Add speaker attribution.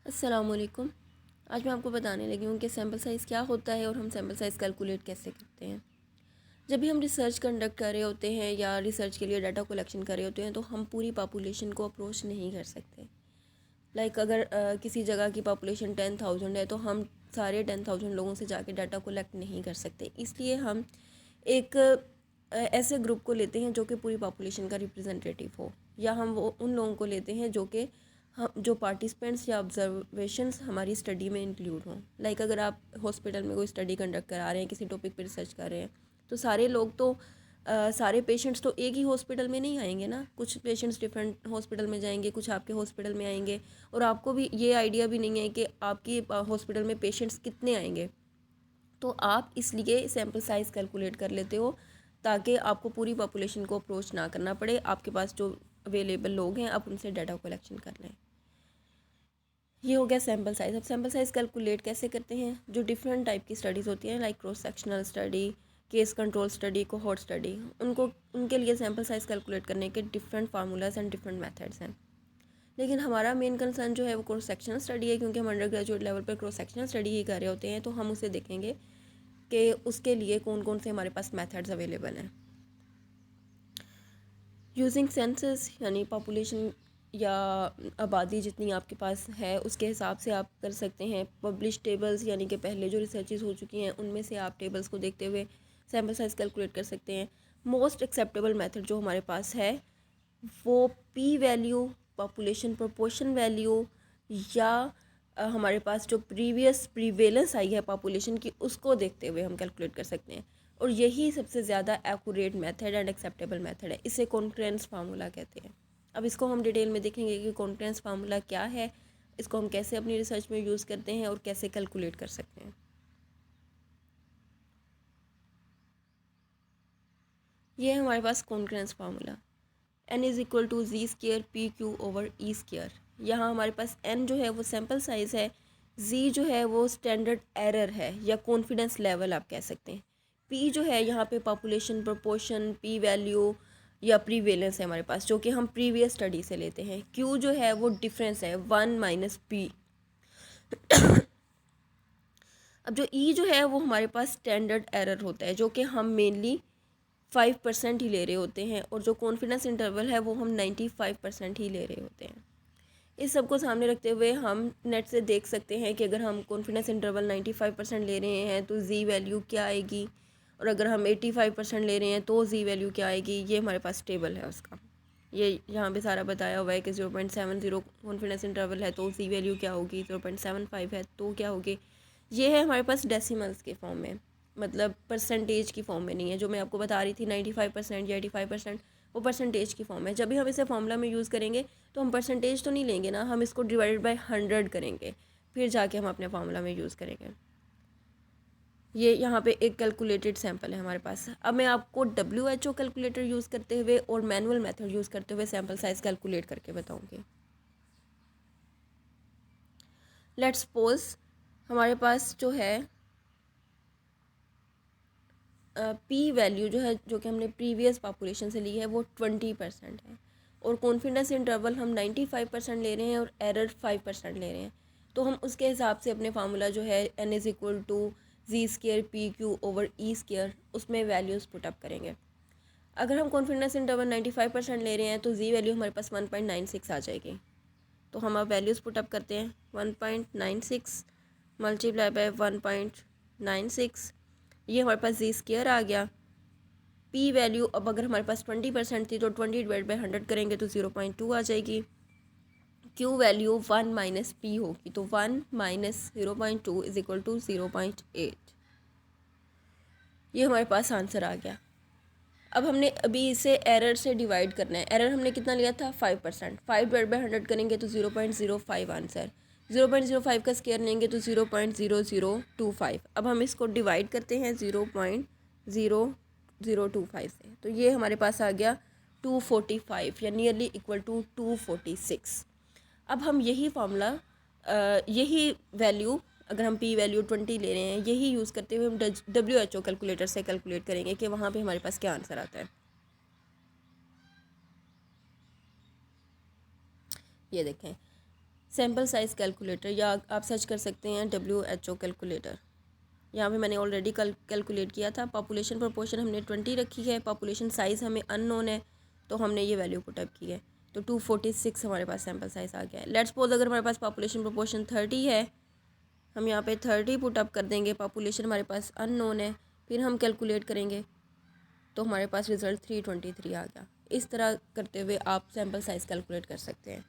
Speaker 1: अस्सलामुअलैकुम। आज मैं आपको बताने लगी हूँ कि सैम्पल साइज़ क्या होता है और हम सैम्पल साइज़ कैलकुलेट कैसे करते हैं। जब भी हम रिसर्च कंडक्ट कर रहे होते हैं या रिसर्च के लिए डाटा कलेक्शन कर रहे होते हैं तो हम पूरी पॉपुलेशन को अप्रोच नहीं कर सकते। अगर किसी जगह की पॉपुलेशन 10,000 है तो हम सारे 10,000 लोगों से जाके डाटा कलेक्ट नहीं कर सकते। इसलिए हम एक ऐसे ग्रुप को लेते हैं जो कि पूरी पॉपुलेशन का रिप्रेजेंटेटिव हो, या हम वो उन लोगों को लेते हैं जो कि हम जो पार्टिसिपेंट्स या ऑब्जर्वेशंस हमारी स्टडी में इंक्लूड हों। अगर आप हॉस्पिटल में कोई स्टडी कंडक्ट करा रहे हैं, किसी टॉपिक पे रिसर्च कर रहे हैं, तो सारे लोग तो सारे पेशेंट्स तो एक ही हॉस्पिटल में नहीं आएंगे ना। कुछ पेशेंट्स डिफरेंट हॉस्पिटल में जाएंगे, कुछ आपके हॉस्पिटल में आएंगे, और आपको भी ये आइडिया भी नहीं है कि आपकी हॉस्पिटल में पेशेंट्स कितने आएंगे। तो आप इसलिए सैम्पल साइज़ कैलकुलेट कर लेते हो ताकि आपको पूरी पॉपुलेशन को अप्रोच ना करना पड़े। आपके पास जो अवेलेबल लोग हैं आप उनसे डाटा कलेक्शन कर लें। ये हो गया सैम्पल साइज़। अब सैम्पल साइज़ कैलकुलेट कैसे करते हैं? जो डिफरेंट टाइप की स्टडीज़ होती हैं, like cross sectional study, case control study, cohort study, उनके लिए सैम्पल साइज़ कैलकुलेट करने के different formulas and different methods हैं। लेकिन हमारा मेन कंसर्न जो है वो क्रॉस सेक्शनल स्टडी है, क्योंकि हम अंडर ग्रेजुएट लेवल पर क्रॉस सेक्शनल स्टडी ही कर रहे होते हैं। तो हम उसे देखेंगे कि उसके लिए कौन कौन से हमारे पास मेथड्स अवेलेबल हैं। यूजिंग सेंसस, यानी पॉपुलेशन या आबादी जितनी आपके पास है उसके हिसाब से आप कर सकते हैं। पब्लिश टेबल्स, यानी कि पहले जो रिसर्चेस हो चुकी हैं उनमें से आप टेबल्स को देखते हुए सैम्पल साइज़ कैलकुलेट कर सकते हैं। मोस्ट एक्सेप्टेबल मेथड जो हमारे पास है वो P value, population proportion value, या हमारे पास जो प्रीवियस प्रीवेलेंस आई है पॉपुलेशन की उसको देखते हुए हम कैलकुलेट कर सकते हैं। और यही सबसे ज़्यादा accurate method and acceptable method है। इसे कॉन्फ्रेंस फार्मूला कहते हैं। अब इसको हम डिटेल में देखेंगे कि कॉन्फ्रेंस फार्मूला क्या है, इसको हम कैसे अपनी रिसर्च में यूज़ करते हैं और कैसे कैलकुलेट कर सकते हैं। ये है हमारे पास conference formula. n is equal to ji square P Q over E square. यहाँ हमारे पास n जो है वो सैम्पल साइज़ है, z जो है वो स्टैंडर्ड एरर है या कॉन्फिडेंस लेवल आप कह सकते हैं, p जो है यहाँ पे पॉपुलेशन प्रोपोर्शन, p वैल्यू या प्रीवेलेंस है हमारे पास, जो कि हम प्रीवियस स्टडी से लेते हैं। q जो है वो डिफरेंस है 1 माइनस p। अब जो e जो है वो हमारे पास स्टैंडर्ड एरर होता है, जो कि हम मेनली 5% ही ले रहे होते हैं, और जो कॉन्फिडेंस इंटरवल है वो हम 95% ही ले रहे होते हैं। इस सब को सामने रखते हुए हम नेट से देख सकते हैं कि अगर हम कॉन्फिडेंस इंटरवल 95% ले रहे हैं तो जी वैल्यू क्या आएगी, और अगर हम 85% ले रहे हैं तो जी वैल्यू क्या आएगी। ये हमारे पास टेबल है उसका, ये यहाँ पे सारा बताया हुआ है कि 0.70 कॉन्फिडेंस इंटरवल है तो जी वैल्यू क्या होगी, 0.75 है तो क्या होगी। ये है हमारे पास डेसिमल्स के फॉर्म में, मतलब परसेंटेज की फॉर्म में नहीं है। जो मैं आपको बता रही थी 95% या 85%, वो परसेंटेज की फॉर्म है। जब भी हम इसे फॉर्मूला में यूज़ करेंगे तो हम परसेंटेज तो नहीं लेंगे ना, हम इसको डिवाइडेड बाय 100 करेंगे, फिर जाके हम अपने फार्मूला में यूज़ करेंगे। ये यहाँ पे एक कैलकुलेटेड सैम्पल है हमारे पास। अब मैं आपको WHO कैलकुलेटर यूज़ करते हुए और मैनुअल मेथड यूज़ करते हुए सैम्पल साइज़ कैलकुलेट करके बताऊँगी। लेट्स सपोज हमारे पास जो है पी वैल्यू जो है, जो कि हमने प्रीवियस पॉपुलेशन से ली है, वो 20% है, और कॉन्फिडेंस इंटरवल हम 95% ले रहे हैं और एरर 5% ले रहे हैं। तो हम उसके हिसाब से अपने फार्मूला जो है n is equal to ji square P Q over E square, उसमें वैल्यूज़ पुटअप करेंगे। अगर हम कॉन्फिडेंस इंटरवल 95% ले रहे हैं तो जी वैल्यू हमारे पास 1.96 आ जाएगी। तो हम अब वैल्यूज़ पुटअप करते हैं। 1.96 मल्टीप्लाई बाय 1.96, ये हमारे पास जी स्केयर आ गया। पी वैल्यू अब अगर हमारे पास 20% थी तो 20 डिवाइड बाई 100 करेंगे तो 0.2 आ जाएगी। क्यू वैल्यू 1 माइनस पी होगी, तो 1 माइनस 0.2 इज इक्वल टू 0.8। ये हमारे पास आंसर आ गया। अब हमने अभी इसे एरर से डिवाइड करना है। एरर हमने कितना लिया था 5%, 5 डिवाइड बाई 100 करेंगे तो 0.05 आंसर। 0.05 का स्केयर लेंगे तो 0.0025। अब हम इसको डिवाइड करते हैं 0.0025 से, तो ये हमारे पास आ गया 245 या नियरली इक्वल टू 246। अब हम यही फार्मूला यही वैल्यू, अगर हम पी वैल्यू 20 ले रहे हैं, यही यूज़ करते हुए हम WHO कैलकुलेटर से कैलकुलेट करेंगे कि वहाँ पे हमारे पास क्या आंसर आता है। ये देखें, सैम्पल साइज़ कैलकुलेटर, या आप सर्च कर सकते हैं WHO कैलकुलेटर। यहाँ पे मैंने ऑलरेडी कैलकुलेट किया था। पॉपुलेशन प्रोपोर्शन हमने 20 रखी है, पॉपुलेशन साइज़ हमें अननोन है, तो हमने ये वैल्यू पुटअप की है, तो 246 हमारे पास सैम्पल साइज़ आ गया है। लेट्स सपोज अगर हमारे पास पॉपुलेशन प्रोपोर्शन 30 है, हम यहाँ पे 30 पुटअप कर देंगे, पॉपुलेशन हमारे पास अननोन है, फिर हम कैलकुलेट करेंगे तो हमारे पास रिज़ल्ट 323 आ गया। इस तरह करते हुए आप सैम्पल साइज़ कैलकुलेट कर सकते हैं।